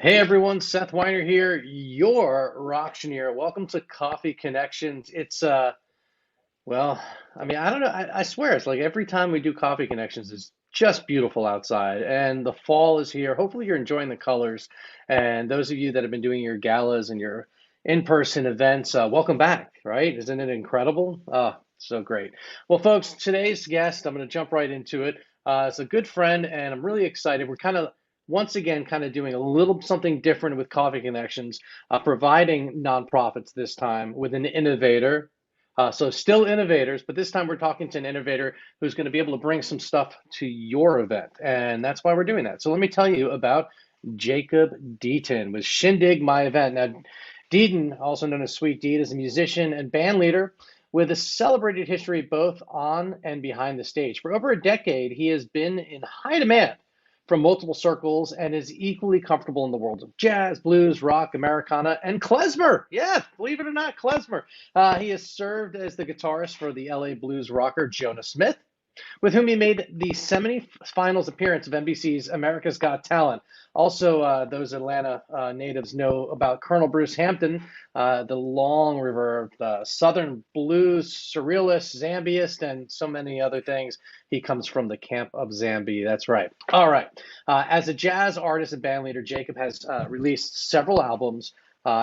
Hey everyone, Seth Weiner here, your Rocktioneer. Welcome to Coffee Connections. Well, I don't know. I swear, it's like every time we do Coffee Connections, it's just beautiful outside, and the fall is here. Hopefully, you're enjoying the colors. And those of you that have been doing your galas and your in-person events, welcome back, right? Isn't it incredible? So great. Well, folks, today's guest, I'm going to jump right into it. It's a good friend, and I'm really excited. We're kind of once again kind of doing a little something different with Coffee Connections, providing nonprofits this time with an innovator. So still innovators, but this time we're talking to an innovator who's going to be able to bring some stuff to your event. And that's why we're doing that. So let me tell you about Jacob Deaton with Shindig, my event. Now, Deaton, also known as Sweet Deed, is a musician and band leader with a celebrated history both on and behind the stage. For over a decade, he has been in high demand from multiple circles and is equally comfortable in the worlds of jazz, blues, rock, Americana, and klezmer. Yeah, believe it or not, klezmer. He has served as the guitarist for the LA blues rocker Jonah Smith, with whom he made the semi-finals appearance of NBC's America's Got Talent. Also, those Atlanta natives know about Colonel Bruce Hampton, the long river of Southern blues, surrealist, Zambiist, and so many other things. He comes from the camp of Zambi. That's right. All right. As a jazz artist and bandleader, Jacob has released several albums.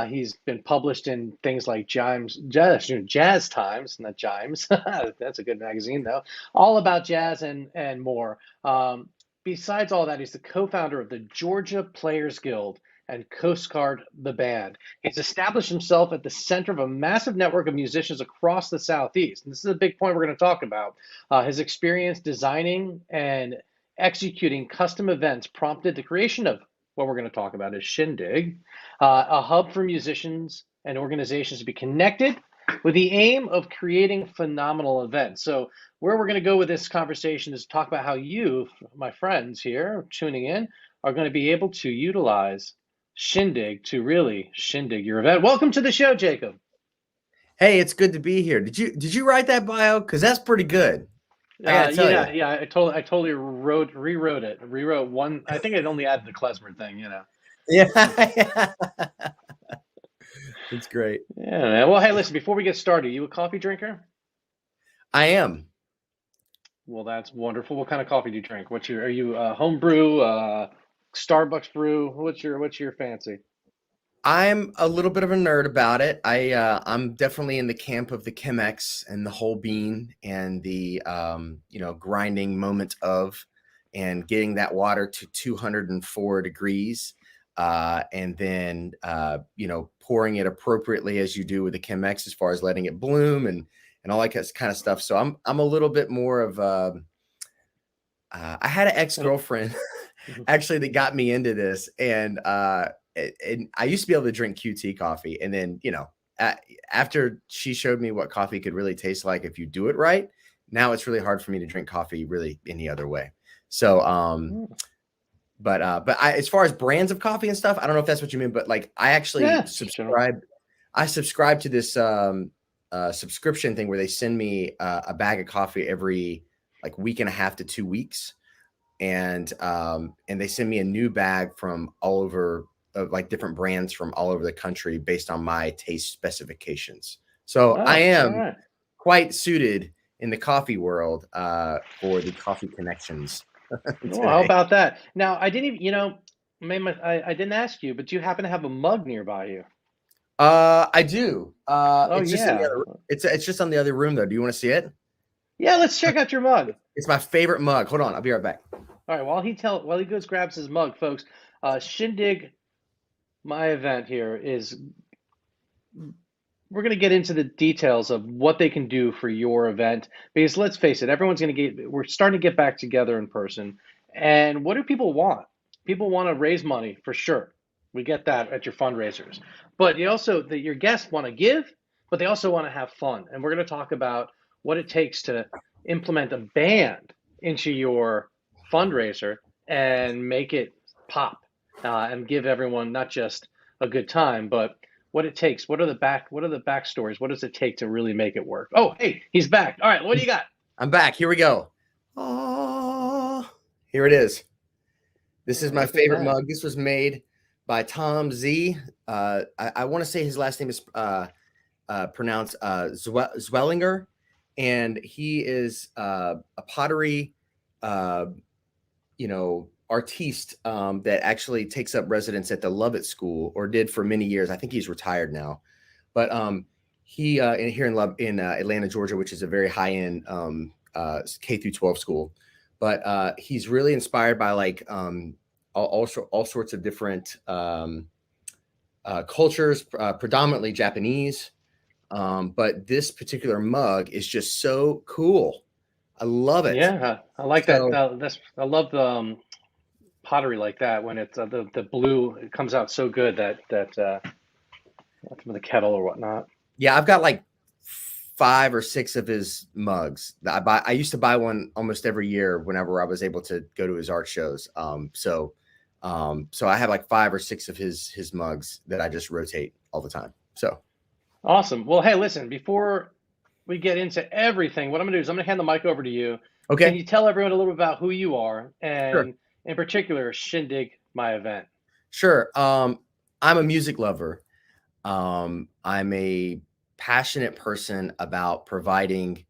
He's been published in things like Jazz Times, not Jimes. That's a good magazine, though. All about jazz and more. Besides all that, he's the co-founder of the Georgia Players Guild and Coast Guard the Band. He's established himself at the center of a massive network of musicians across the Southeast. And this is a big point we're going to talk about. His experience designing and executing custom events prompted the creation of what we're going to talk about is Shindig, a hub for musicians and organizations to be connected with the aim of creating phenomenal events. So where we're going to go with this conversation is talk about how you, my friends here tuning in, are going to be able to utilize Shindig to really shindig your event. Welcome to the show, Jacob. Hey, it's good to be here. Did you write that bio? Because that's pretty good. I gotta tell you. Yeah. I totally rewrote one. I think I only added the klezmer thing. Yeah, that's great. Yeah, man. Well, hey, listen. Before we get started, you a coffee drinker? I am. Well, that's wonderful. What kind of coffee do you drink? Are you home brew, Starbucks brew? What's your fancy? I'm a little bit of a nerd about it. I'm definitely in the camp of the Chemex and the whole bean and the grinding moment of and getting that water to 204 degrees, and then pouring it appropriately as you do with the Chemex as far as letting it bloom and all that kind of stuff. So I'm a little bit more of I had an ex-girlfriend actually that got me into this, and I used to be able to drink QT coffee, and then after she showed me what coffee could really taste like if you do it right, now it's really hard for me to drink coffee really any other way. So but as far as brands of coffee and stuff, I don't know if that's what you mean, but like I actually subscribe to this subscription thing where they send me a bag of coffee every like week and a half to 2 weeks, and they send me a new bag from all over, of like different brands from all over the country based on my taste specifications. So I am quite suited in the coffee world for the coffee connections. Well, how about that? Now, I didn't even, I didn't ask you, but do you happen to have a mug nearby you? I do. Oh It's just in the yeah, other, it's just on the other room though. Do you want to see it? yeah. Let's check out your mug. It's my favorite mug. Hold on, I'll be right back. All right. While he goes grabs his mug, folks, Shindig, my event here is we're going to get into the details of what they can do for your event because let's face it, we're starting to get back together in person. And what do people want? People want to raise money for sure. We get that at your fundraisers. But your guests want to give, but they also want to have fun. And we're going to talk about what it takes to implement a band into your fundraiser and make it pop and give everyone not just a good time, but what it takes. What are the backstories? What does it take to really make it work? Oh, hey, he's back. All right, what do you got? I'm back. Here we go. Oh, here it is. This is my favorite mug. This was made by Tom Z. I want to say his last name is pronounced Zwellinger, and he is a pottery, uh, artiste that actually takes up residence at the Lovett School, or did for many years. I think he's retired now, but he here in Atlanta, Georgia, which is a very high end K through 12 school. But he's really inspired by like all sorts of different cultures, predominantly Japanese. But this particular mug is just so cool. I love it. Yeah, I like that. So I love the pottery like that when it's the blue. It comes out so good that from the kettle or whatnot. yeah, I've got like 5 or 6 of his mugs. I used to buy one almost every year whenever I was able to go to his art shows. So I have like 5 or 6 of his mugs that I just rotate all the time. So Awesome. Well, hey, listen, before we get into everything, what I'm going to do is I'm going to hand the mic over to you. Can okay, you tell everyone a little bit about who you are sure, and, in particular, Shindig, my event? sure. I'm a music lover. I'm a passionate person about providing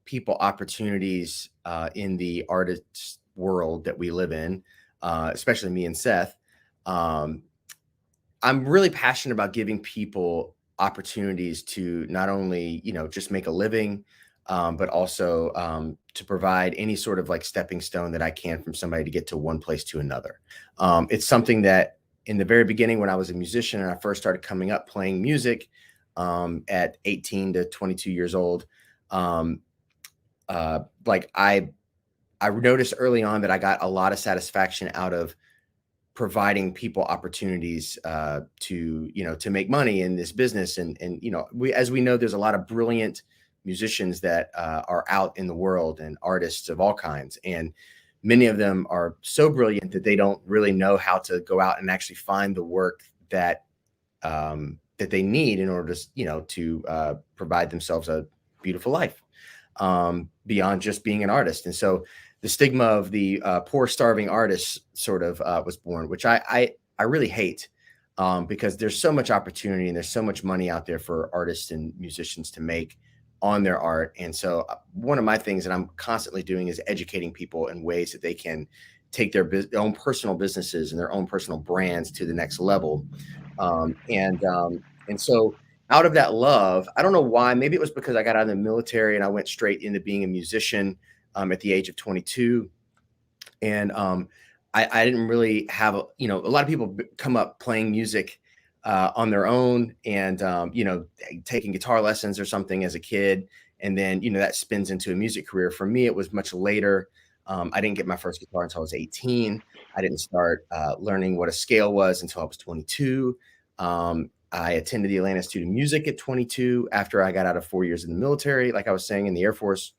people opportunities in the artist world that we live in, especially me and Seth. Um, I'm really passionate about giving people opportunities to not only, just make a living, but also to provide any sort of like stepping stone that I can from somebody to get to one place to another. It's something that in the very beginning, when I was a musician and I first started coming up playing music at 18 to 22 years old, um, like I noticed early on that I got a lot of satisfaction out of providing people opportunities to make money in this business. And as we know, there's a lot of brilliant musicians that are out in the world, and artists of all kinds, and many of them are so brilliant that they don't really know how to go out and actually find the work that they need in order to provide themselves a beautiful life beyond just being an artist. And so the stigma of the poor starving artist sort of was born, which I really hate, because there's so much opportunity and there's so much money out there for artists and musicians to make on their art. And so one of my things that I'm constantly doing is educating people in ways that they can take their own personal businesses and their own personal brands to the next level. And so out of that love, I don't know why, maybe it was because I got out of the military and I went straight into being a musician at the age of 22. And I didn't really have, a lot of people come up playing music on their own, and, taking guitar lessons or something as a kid. And then, that spins into a music career. For me, it was much later. I didn't get my first guitar until I was 18. I didn't start learning what a scale was until I was 22. I attended the Atlanta Institute of Music at 22 after I got out of 4 years in the military, like I was saying, in the Air Force.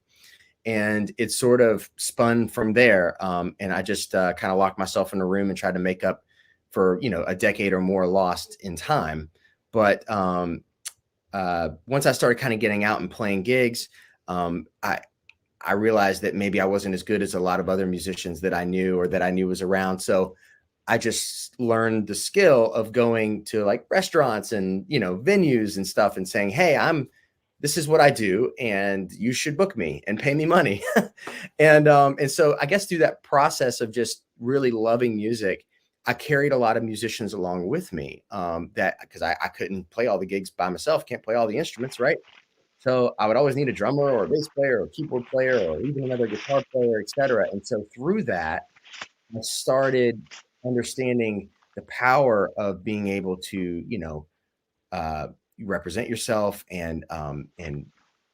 And it sort of spun from there. And I just kind of locked myself in a room and tried to make up for, a decade or more lost in time. But once I started kind of getting out and playing gigs, I realized that maybe I wasn't as good as a lot of other musicians that I knew or that I knew was around. So I just learned the skill of going to like restaurants and, venues and stuff and saying, hey, this is what I do, and you should book me and pay me money. And so I guess through that process of just really loving music, I carried a lot of musicians along with me, that because I couldn't play all the gigs by myself, can't play all the instruments, right? So I would always need a drummer or a bass player or a keyboard player or even another guitar player, etc. And so through that, I started understanding the power of being able to, uh, represent yourself, and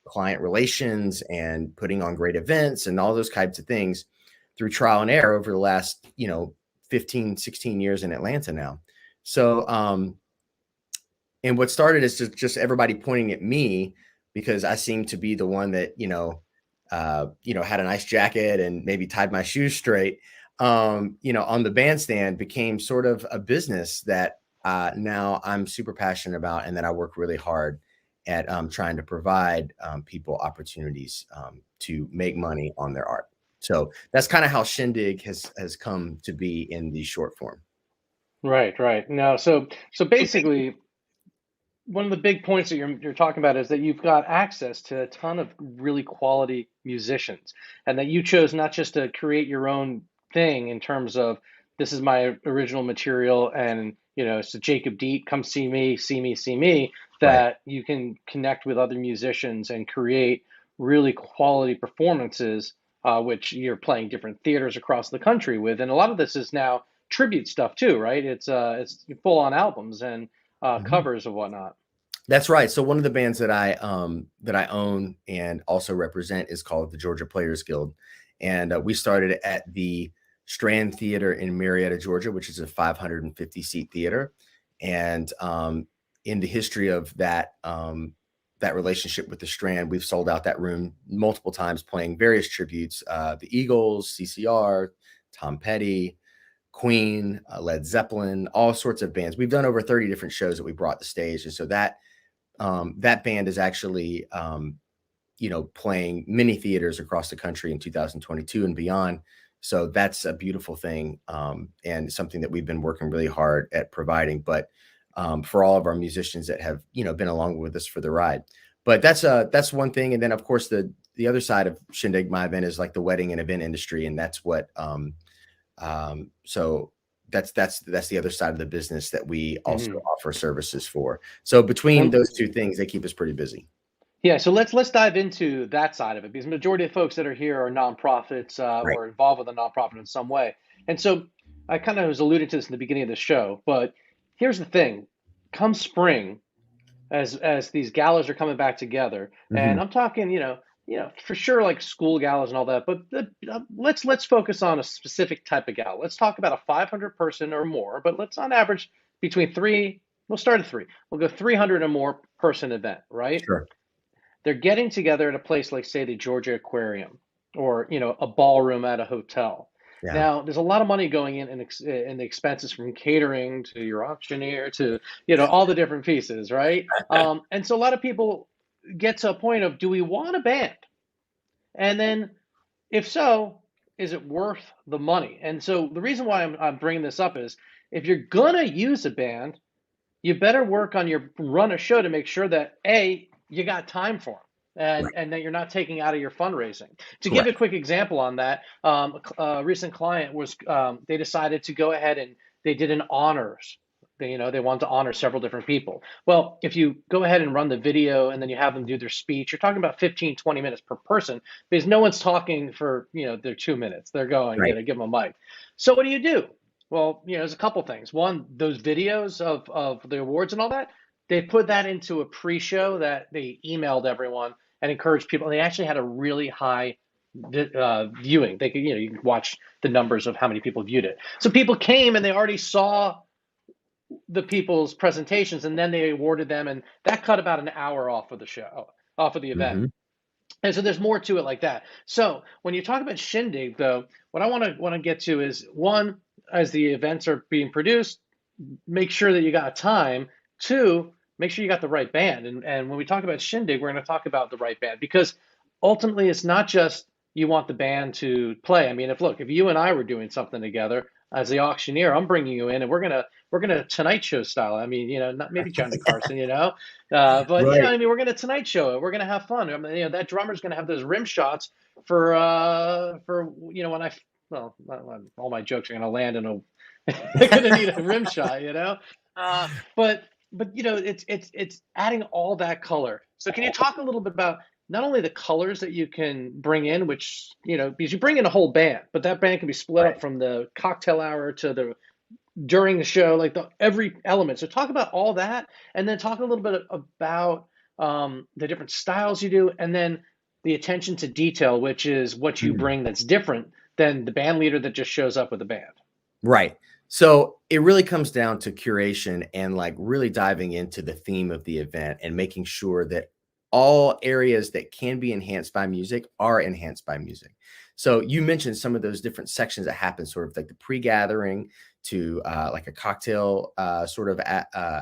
client relations and putting on great events and all those types of things through trial and error over the last, 15, 16 years in Atlanta now. So, and what started is just everybody pointing at me because I seemed to be the one that, had a nice jacket and maybe tied my shoes straight, on the bandstand, became sort of a business that now I'm super passionate about, and that I work really hard at trying to provide people opportunities to make money on their art. So that's kind of how Shindig has come to be in the short form. Right, right. Now, so basically, one of the big points that you're talking about is that you've got access to a ton of really quality musicians, and that you chose not just to create your own thing in terms of this is my original material, and so Jacob Deat, come see me, see me, see me. Right. That you can connect with other musicians and create really quality performances, which you're playing different theaters across the country with, and a lot of this is now tribute stuff too, right? It's full on albums and Mhm. covers and whatnot. That's right. So one of the bands that I own and also represent is called the Georgia Players Guild, and we started at the Strand Theater in Marietta, Georgia, which is a 550 seat theater. And in the history of that relationship with the Strand, we've sold out that room multiple times, playing various tributes: the Eagles, CCR, Tom Petty, Queen, Led Zeppelin, all sorts of bands. We've done over 30 different shows that we brought to stage, and so that band is actually, playing many theaters across the country in 2022 and beyond. So that's a beautiful thing, and something that we've been working really hard at providing. But for all of our musicians that have, been along with us for the ride. But that's one thing. And then of course the other side of Shindig, my event, is like the wedding and event industry, and that's what so that's the other side of the business that we also Hmm. offer services for. So between And those two things, they keep us pretty busy. yeah, so let's dive into that side of it because the majority of folks that are here are nonprofits Right. or involved with a nonprofit in some way. And so I kind of was alluded to this in the beginning of the show, but here's the thing: come spring, as these galas are coming back together, Mhm. and I'm talking, for sure like school galas and all that, but let's focus on a specific type of gala. Let's talk about a 500 person or more, but let's on average between three. We'll start at three. We'll go 300 or more person event, right? Sure. They're getting together at a place like, say, the Georgia Aquarium, or a ballroom at a hotel. Yeah. Now, there's a lot of money going in the expenses, from catering to your auctioneer to all the different pieces, right? And so a lot of people get to a point of, do we want a band? And then, if so, is it worth the money? And so the reason why I'm bringing this up is, if you're gonna use a band, you better work on your run of show to make sure that you got time for them, Right. and that you're not taking out of your fundraising. To give a Correct. quick example on that, a recent client was, they decided to go ahead and they did an honors. They wanted to honor several different people. Well, if you go ahead and run the video and then you have them do their speech, you're talking about 15, 20 minutes per person, because no one's talking for their 2 minutes. They're going, Right. give them a mic. So what do? Well, there's a couple things. One, those videos of the awards and all that, they put that into a pre-show that they emailed everyone and encouraged people. And they actually had a really high viewing. They could, you could watch the numbers of how many people viewed it. So people came and they already saw the people's presentations, and then they awarded them, and that cut about an hour off of the show, off of the event. Mhm. And so there's more to it like that. So when you talk about Shindig, though, what I want to get to is, one, as the events are being produced, make sure that you got time. Two, make sure you got the right band. And when we talk about Shindig, we're going to talk about the right band, because ultimately it's not just you want the band to play. I mean, if you and I were doing something together as the auctioneer, I'm bringing you in and we're gonna Tonight Show style. I mean, not maybe Johnny Carson, but Right. I mean, we're gonna Tonight Show it. We're gonna have fun. I mean, that drummer's gonna have those rim shots for when I well, all my jokes are gonna land in a they're gonna need a rim shot. Uh, but it's adding all that color. So can you talk a little bit about not only the colors that you can bring in, which because you bring in a whole band, but that band can be split up Right. from the cocktail hour to the during the show, like every element. So talk about all that, and then talk a little bit about the different styles you do, and then the attention to detail, which is what you Mhm. bring that's different than the band leader that just shows up with the band. Right. So it really comes down to curation and like really diving into the theme of the event and making sure that all areas that can be enhanced by music are enhanced by music. So you mentioned some of those different sections that happen, sort of like the pre-gathering to like a cocktail sort of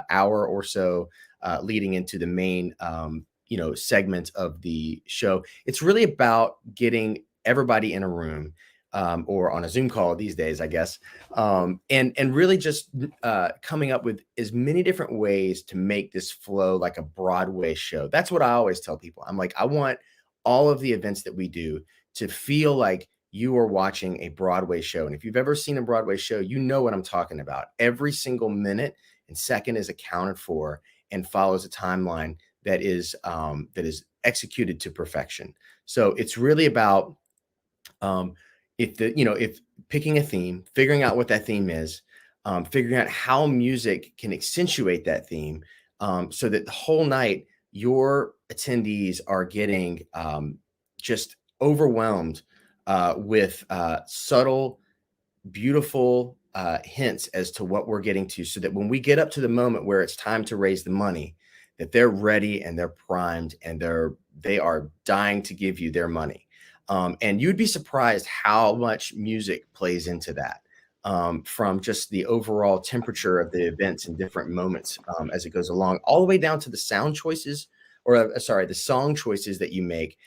hour or so, leading into the main segment of the show. It's really about getting everybody in a room, or on a Zoom call these days, I guess. And really just coming up with as many different ways to make this flow like a Broadway show. That's what I always tell people. I'm like, I want all of the events that we do to feel like you are watching a Broadway show. And if you've ever seen a Broadway show, you know what I'm talking about. Every single minute and second is accounted for and follows a timeline that is executed to perfection. So it's really about if picking a theme, figuring out what that theme is, figuring out how music can accentuate that theme, so that the whole night your attendees are getting just overwhelmed with subtle, beautiful hints as to what we're getting to, so that when we get up to the moment where it's time to raise the money, that they're ready and they're primed and they are dying to give you their money. And you'd be surprised how much music plays into that, from just the overall temperature of the events and different moments as it goes along, all the way down to the sound choices, or the song choices that you make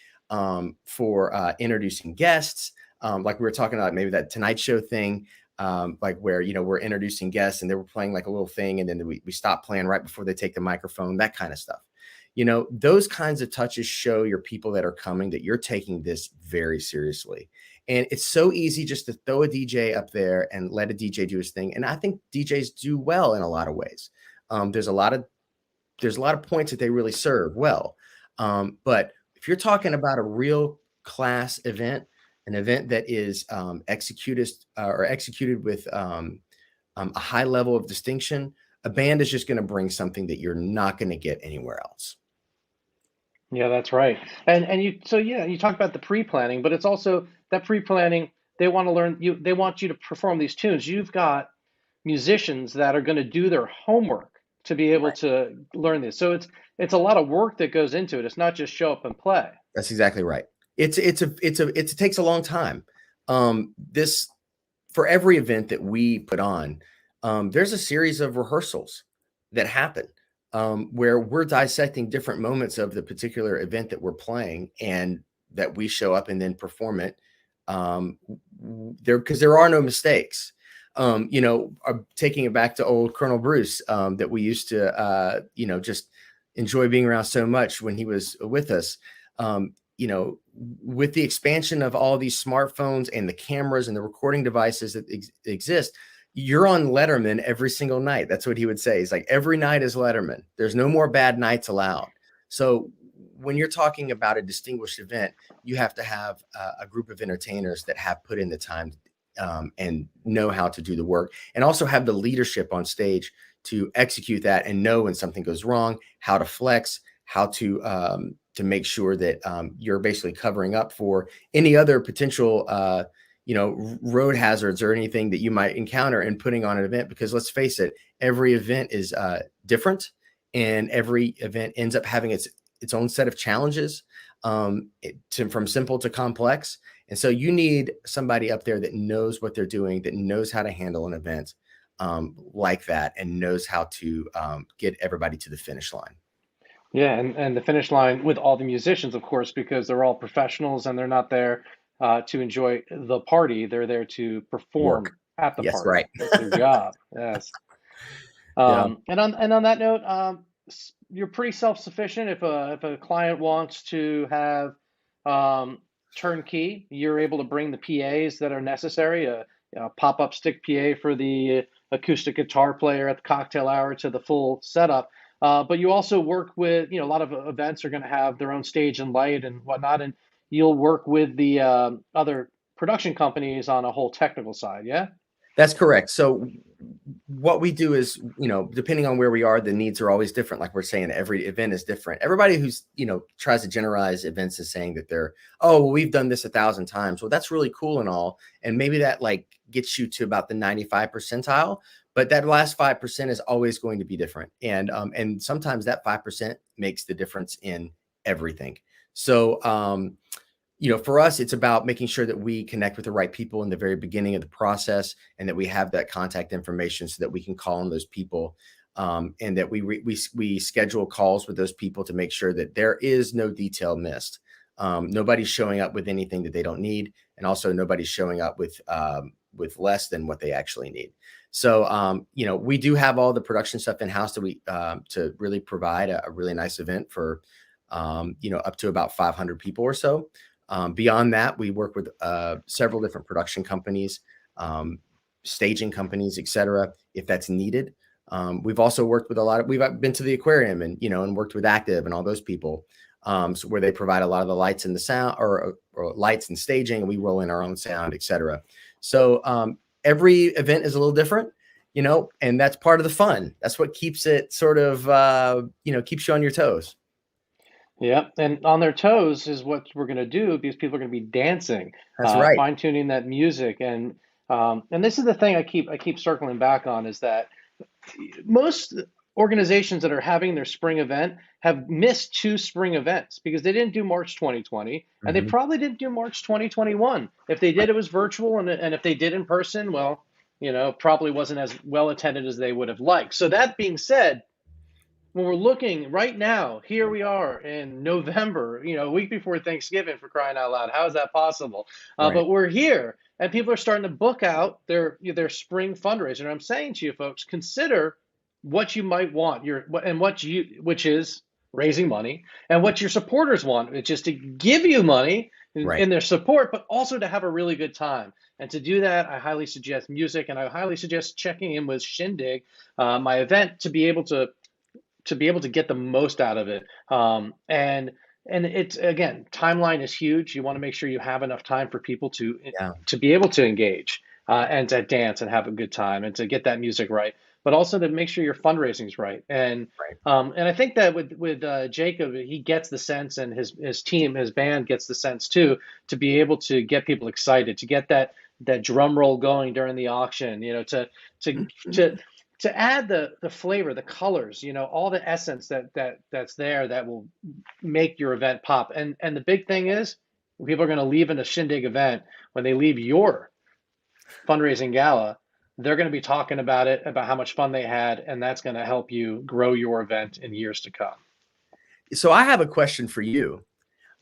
for introducing guests. Like we were talking about, maybe that Tonight Show thing, like where, we're introducing guests and they were playing like a little thing, and then we stop playing right before they take the microphone, that kind of stuff. Those kinds of touches show your people that are coming that you're taking this very seriously. And it's so easy just to throw a DJ up there and let a DJ do his thing. And I think DJs do well in a lot of ways. There's a lot of points that they really serve well. But if you're talking about a real class event, an event that is executed with a high level of distinction, a band is just going to bring something that you're not going to get anywhere else. Yeah, that's right. And you talk about the pre-planning, but it's also that pre-planning, they want to learn you they want you to perform these tunes. You've got musicians that are going to do their homework to be able Right. to learn this. So it's a lot of work that goes into it. It's not just show up and play. That's exactly right. It takes a long time. This For every event that we put on, there's a series of rehearsals that happen, where we're dissecting different moments of the particular event that we're playing, and that we show up and then perform it. Because there are no mistakes. Taking it back to old Colonel Bruce, that we used to, just enjoy being around so much when he was with us. With the expansion of all these smartphones and the cameras and the recording devices that exist, you're on Letterman every single night. That's what he would say. He's like, every night is Letterman. There's no more bad nights allowed. So when you're talking about a distinguished event, you have to have a group of entertainers that have put in the time, and know how to do the work, and also have the leadership on stage to execute that and know when something goes wrong, how to flex, how to make sure that you're basically covering up for any other potential road hazards or anything that you might encounter in putting on an event. Because let's face it, every event is different, and every event ends up having its own set of challenges, from simple to complex. And so you need somebody up there that knows what they're doing, that knows how to handle an event like that, and knows how to get everybody to the finish line. Yeah, and the finish line with all the musicians, of course, because they're all professionals and they're not there to enjoy the party. They're there to Work. perform at the Yes, party. right. That's their job. Yes. Yeah. And on that note, you're pretty self-sufficient. If a client wants to have um, turnkey, you're able to bring the PAs that are necessary. A pop-up stick PA for the acoustic guitar player at the cocktail hour to the full setup. But you also work with, a lot of events are going to have their own stage and light and whatnot, and you'll work with the other production companies on a whole technical side. Yeah. That's correct. So what we do is, depending on where we are, the needs are always different. Like we're saying, every event is different. Everybody who's, tries to generalize events is saying that oh, well, we've done this 1,000 times. Well, that's really cool and all. And maybe that like gets you to about the 95 percentile, but that last 5% is always going to be different. And sometimes that 5% makes the difference in everything. So, for us, it's about making sure that we connect with the right people in the very beginning of the process, and that we have that contact information so that we can call on those people, and that we schedule calls with those people to make sure that there is no detail missed. Nobody's showing up with anything that they don't need, and also nobody's showing up with less than what they actually need. So, we do have all the production stuff in house that we to really provide a really nice event for, up to about 500 people or so. Beyond that, we work with several different production companies, um, staging companies, etc., if that's needed. We've also worked with we've been to the aquarium and worked with Active and all those people, so where they provide a lot of the lights and the sound or lights and staging, and we roll in our own sound, etc. So every event is a little different, and that's part of the fun. That's what keeps it sort of, keeps you on your toes. Yeah, and on their toes is what we're going to do because people are going to be dancing, That's right. fine tuning that music, and this is the thing I keep circling back on is that most organizations that are having their spring event have missed two spring events because they didn't do March 2020 and they Mhm. probably didn't do March 2021. If they did, Right. it was virtual, and if they did in person, well, probably wasn't as well attended as they would have liked. So that being said, when we're looking right now, here we are in November, a week before Thanksgiving, for crying out loud. How is that possible? Right. But we're here, and people are starting to book out their spring fundraiser. And I'm saying to you folks, consider what you might want, which is raising money, and what your supporters want, which is to give you money Right. in their support, but also to have a really good time. And to do that, I highly suggest music, and I highly suggest checking in with Shindig, my event, to be able to get the most out of it. And it's, again, timeline is huge. You want to make sure you have enough time for people to Yeah. to be able to engage, and to dance and have a good time and to get that music right, but also to make sure your fundraising is right. Right. And I think that with Jacob, he gets the sense, and his team, his band gets the sense too, to be able to get people excited, to get that drum roll going during the auction, to to to add the flavor, the colors, all the essence that's there that will make your event pop. And the big thing is, when people are going to leave in a Shindig event, when they leave your fundraising gala, they're going to be talking about it, about how much fun they had, and that's going to help you grow your event in years to come. So I have a question for you.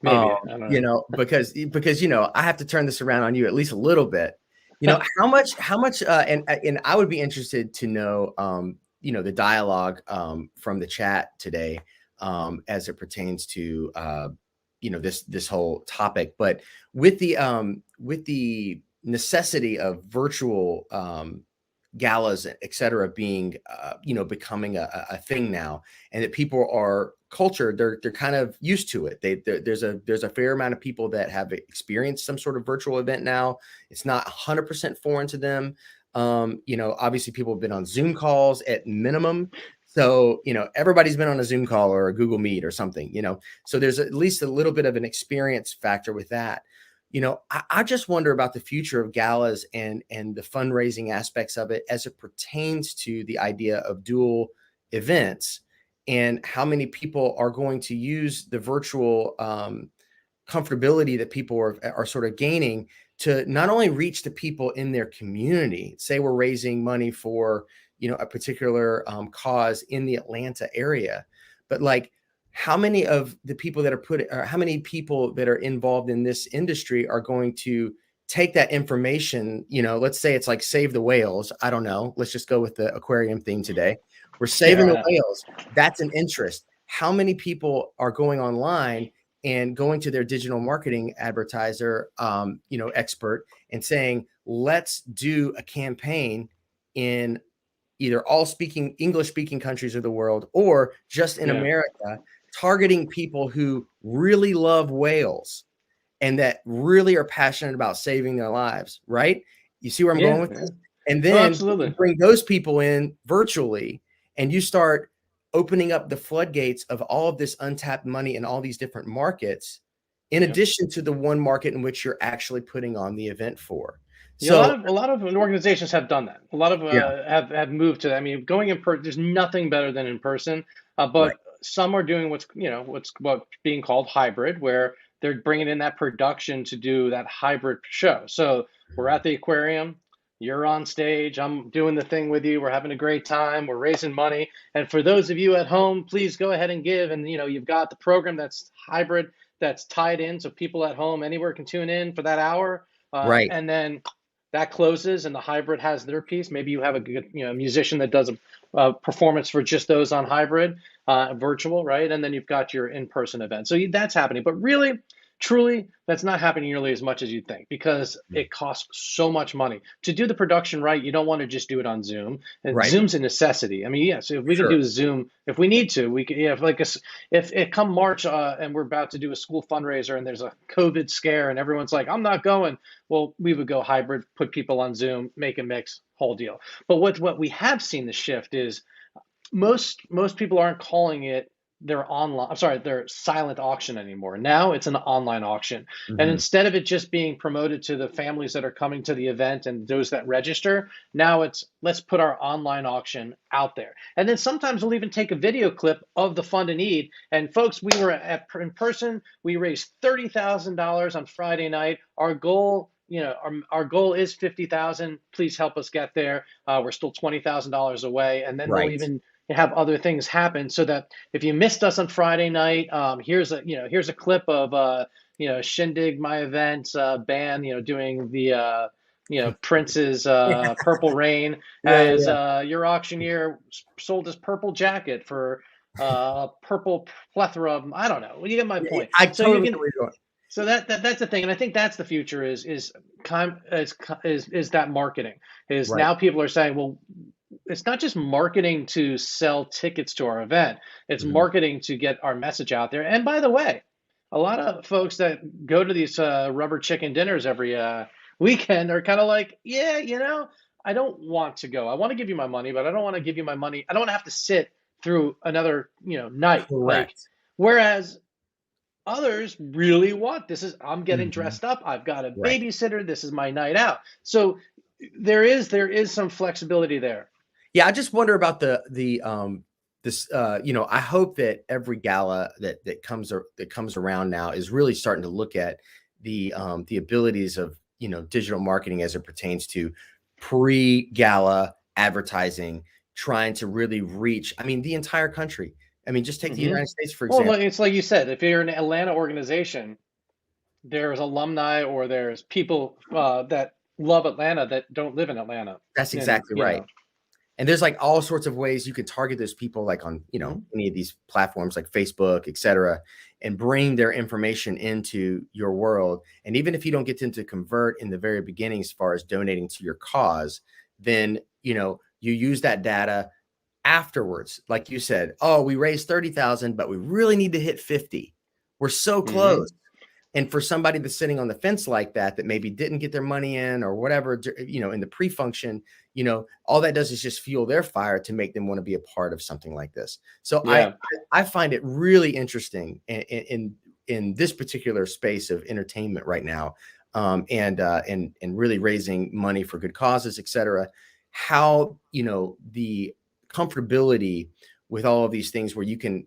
Maybe, I don't know. Because I have to turn this around on you at least a little bit. How much and I would be interested to know the dialogue from the chat today, as it pertains to this whole topic. But with the necessity of virtual galas, et cetera, being becoming a thing now, and that people are culture, they're kind of used to it. There's a fair amount of people that have experienced some sort of virtual event now. It's not 100% foreign to them. Obviously people have been on Zoom calls at minimum. So, everybody's been on a Zoom call or a Google Meet or something, so there's at least a little bit of an experience factor with that. I just wonder about the future of galas and the fundraising aspects of it as it pertains to the idea of dual events, and how many people are going to use the virtual comfortability that people are sort of gaining to not only reach the people in their community. Say we're raising money for a particular cause in the Atlanta area, but like, how many of the people that or how many people that are involved in this industry are going to take that information? Let's say it's like save the whales. I don't know. Let's just go with the aquarium theme today. We're Yeah, saving why the not? whales. That's an interest. How many people are going online and going to their digital marketing advertiser, expert, and saying, let's do a campaign in either all speaking English speaking countries of the world or just in Yeah, America, targeting people who really love whales and that really are passionate about saving their lives, right? You see where I'm going yeah, with yeah. this? And Oh, then you absolutely. bring those people in virtually, and you start opening up the floodgates of all of this untapped money in all these different markets, in Yeah. addition to the one market in which you're actually putting on the event for. Yeah, a lot So, of a lot of organizations have done that. A lot of yeah, have moved to that. I mean, going in person, there's nothing better than in person. right. But some are doing what's being called hybrid, where they're bringing in that production to do that hybrid show. So we're Mhm. at the aquarium, you're on stage, I'm doing the thing with you, we're having a great time, we're raising money. And for those of you at home, please go ahead and give. And you've got the program that's hybrid. that's tied in, so people at home anywhere can tune in for that hour, Right. and then that closes, and the hybrid has their piece. Maybe you have a good, musician that does a performance for just those on hybrid, virtual, right? And then you've got your in-person event. So that's happening. But really, truly, that's not happening nearly as much as you think because it costs so much money to do the production right. You don't want to just do it on Zoom, and Right. Zoom's a necessity. I mean, yeah. So if we can Sure. do Zoom, if we need to, we can. Yeah, if it come March, and we're about to do a school fundraiser, and there's a COVID scare, and everyone's like, I'm not going. Well, we would go hybrid, put people on Zoom, make a mix, whole deal. But what we have seen the shift is most people aren't calling it their online, I'm sorry, their silent auction anymore. Now it's an online auction. And Hmm. instead of it just being promoted to the families that are coming to the event and those that register, now it's let's put our online auction out there. And then sometimes we'll even take a video clip of the fund and need. And folks, we were in person, we raised $30,000 on Friday night. Our goal, our goal is 50,000. Please help us get there. We're still $20,000 away. And then they'll Right. even have other things happen so that if you missed us on Friday night, here's a clip of Shindig, my event band, doing the Prince's Purple Rain Yeah. as Yeah. your auctioneer sold his purple jacket for purple plethora of, I don't know. You get my Yeah. point. I So you totally can get where you're going. so that's the thing, and I think that's the future is that marketing is Right. now people are saying, well, it's not just marketing to sell tickets to our event, it's Hmm. marketing to get our message out there. And by the way, a lot of folks that go to these rubber chicken dinners every weekend are kind of like, yeah, I don't want to go. I want to give you my money, but I don't want to give you my money. I don't want to have to sit through another night. Like, Correct. whereas others really want this is I'm getting Hmm. dressed up, I've got a Right. babysitter, this is my night out. So there is some flexibility there. Yeah, I just wonder about this I hope that every gala that comes around now is really starting to look at the abilities of, digital marketing as it pertains to pre-gala advertising, trying to really reach, I mean, the entire country. I mean, just take the Hmm. United States, for Well, example. it's like you said, if you're an Atlanta organization, there's alumni or there's people that love Atlanta that don't live in Atlanta. That's And exactly right. And there's like all sorts of ways you can target those people, like on, mhm. any of these platforms like Facebook, et cetera, and bring their information into your world. And even if you don't get them to convert in the very beginning, as far as donating to your cause, then, you use that data afterwards. Like you said, oh, we raised 30,000, but we really need to hit 50. We're so Hmm. close. And for somebody that's sitting on the fence like that maybe didn't get their money in or whatever, in the pre-function, all that does is just fuel their fire to make them want to be a part of something like this. So I Yeah. I find it really interesting in this particular space of entertainment right now, and really raising money for good causes, et cetera. How, the comfortability with all of these things where you can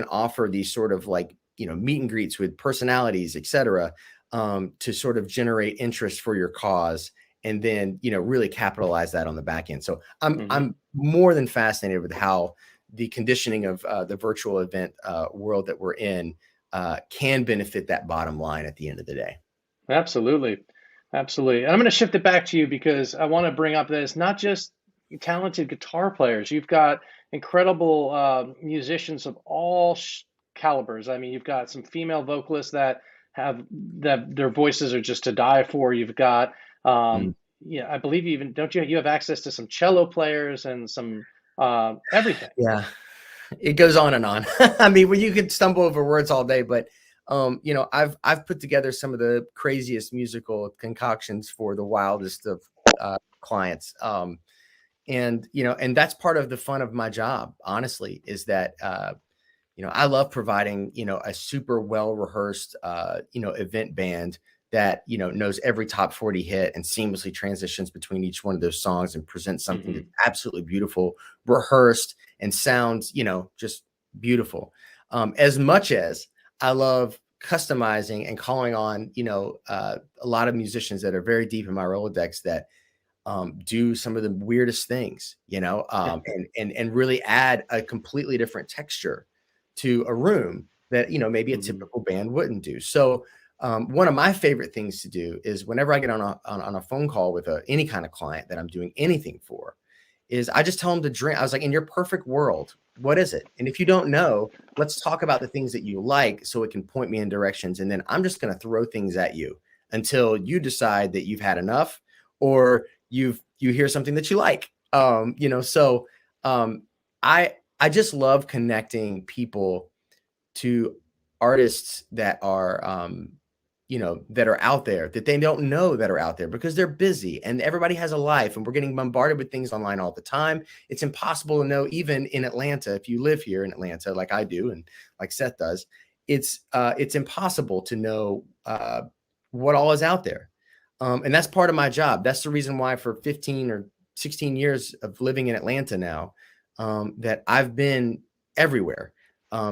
offer these sort of like, meet and greets with personalities, et cetera, to sort of generate interest for your cause, and then, really capitalize that on the back end. So Hmm. I'm more than fascinated with how the conditioning of the virtual event world that we're in can benefit that bottom line at the end of the day. Absolutely. Absolutely. And I'm going to shift it back to you because I want to bring up that it's not just talented guitar players. You've got incredible musicians of all calibers. I mean, you've got some female vocalists that their voices are just to die for. You've got, Mm. yeah, I believe you have access to some cello players and some everything. Yeah, it goes on and on. I mean, well, you could stumble over words all day, but I've put together some of the craziest musical concoctions for the wildest of clients. And that's part of the fun of my job, honestly, is that I love providing, a super well rehearsed, event band that, knows every top 40 hit and seamlessly transitions between each one of those songs and presents something that's Hmm. absolutely beautiful, rehearsed, and sounds, just beautiful. As much as I love customizing and calling on, a lot of musicians that are very deep in my Rolodex that do some of the weirdest things, and really add a completely different texture to a room. that, maybe a Hmm. typical band wouldn't do. So one of my favorite things to do is whenever I get on a phone call with any kind of client that I'm doing anything for, is I just tell them to drink. I was like, in your perfect world, what is it? And if you don't know, let's talk about the things that you like so it can point me in directions. And then I'm just going to throw things at you until you decide that you've had enough, or you hear something that you like. So I just love connecting people to artists that are that are out there, that they don't know that are out there, because they're busy and everybody has a life and we're getting bombarded with things online all the time. It's impossible to know, even in Atlanta, if you live here in Atlanta like I do and like Seth does, it's impossible to know what all is out there. And that's part of my job. That's the reason why for 15 or 16 years of living in Atlanta now, that I've been everywhere,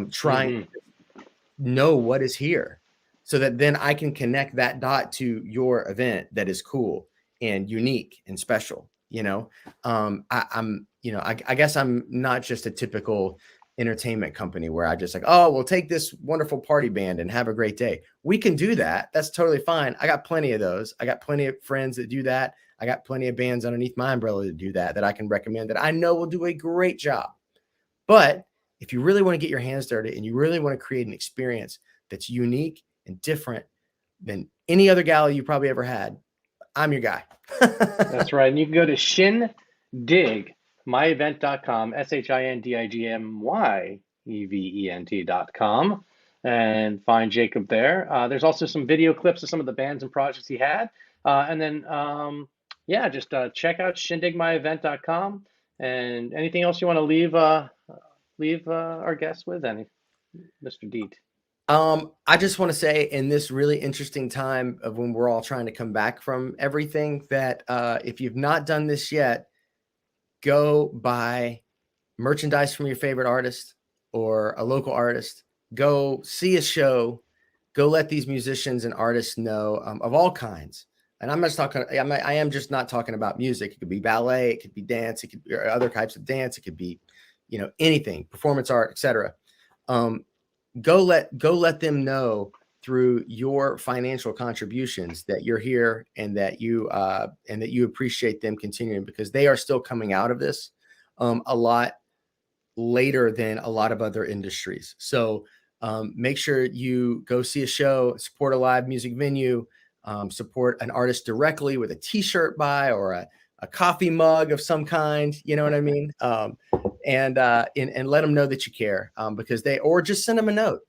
trying Hmm. know what is here, so that then I can connect that dot to your event that is cool and unique and special. I guess I'm not just a typical entertainment company where I just like, oh, we'll take this wonderful party band and have a great day. We can do that. That's totally fine. I got plenty of those. I got plenty of friends that do that. I got plenty of bands underneath my umbrella that do that I can recommend, that I know will do a great job. But if you really want to get your hands dirty and you really want to create an experience that's unique and different than any other gala you probably ever had, I'm your guy. That's right. And you can go to Shindig, myevent.com, SHINDIGMYEVENT.com, and find Jacob there. There's also some video clips of some of the bands and projects he had. And then, yeah, just check out shindigmyevent.com. And anything else you want to leave our guests with, any, Mr. Deet? I just want to say, in this really interesting time of when we're all trying to come back from everything, that if you've not done this yet, go buy merchandise from your favorite artist or a local artist. Go see a show. Go let these musicians and artists know, of all kinds. And I'm just talking. I am just not talking about music. It could be ballet. It could be dance. It could be other types of dance. It could be, anything, performance art, etc. Um, go let them know through your financial contributions that you're here, and that you appreciate them continuing, because they are still coming out of this a lot later than a lot of other industries. So make sure you go see a show, support a live music venue, support an artist directly with a t-shirt buy, or a coffee mug of some kind. You know what I mean? And let them know that you care, because or just send them a note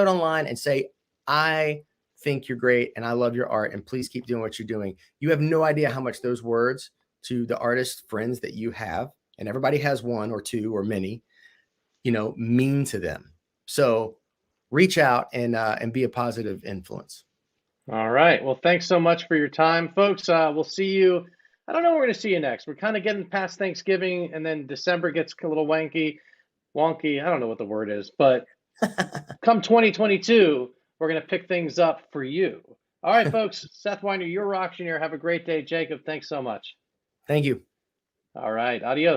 online and say, I think you're great and I love your art, and please keep doing what you're doing. You have no idea how much those words to the artist friends that you have, and everybody has one or two or many, mean to them. So reach out and be a positive influence. All right. Well, thanks so much for your time, folks. We'll see you. I don't know where we're going to see you next. We're kind of getting past Thanksgiving, and then December gets a little wonky. I don't know what the word is, but come 2022, we're going to pick things up for you. All right, folks. Seth Weiner, your auctioneer. Have a great day. Jacob, thanks so much. Thank you. All right. Adios.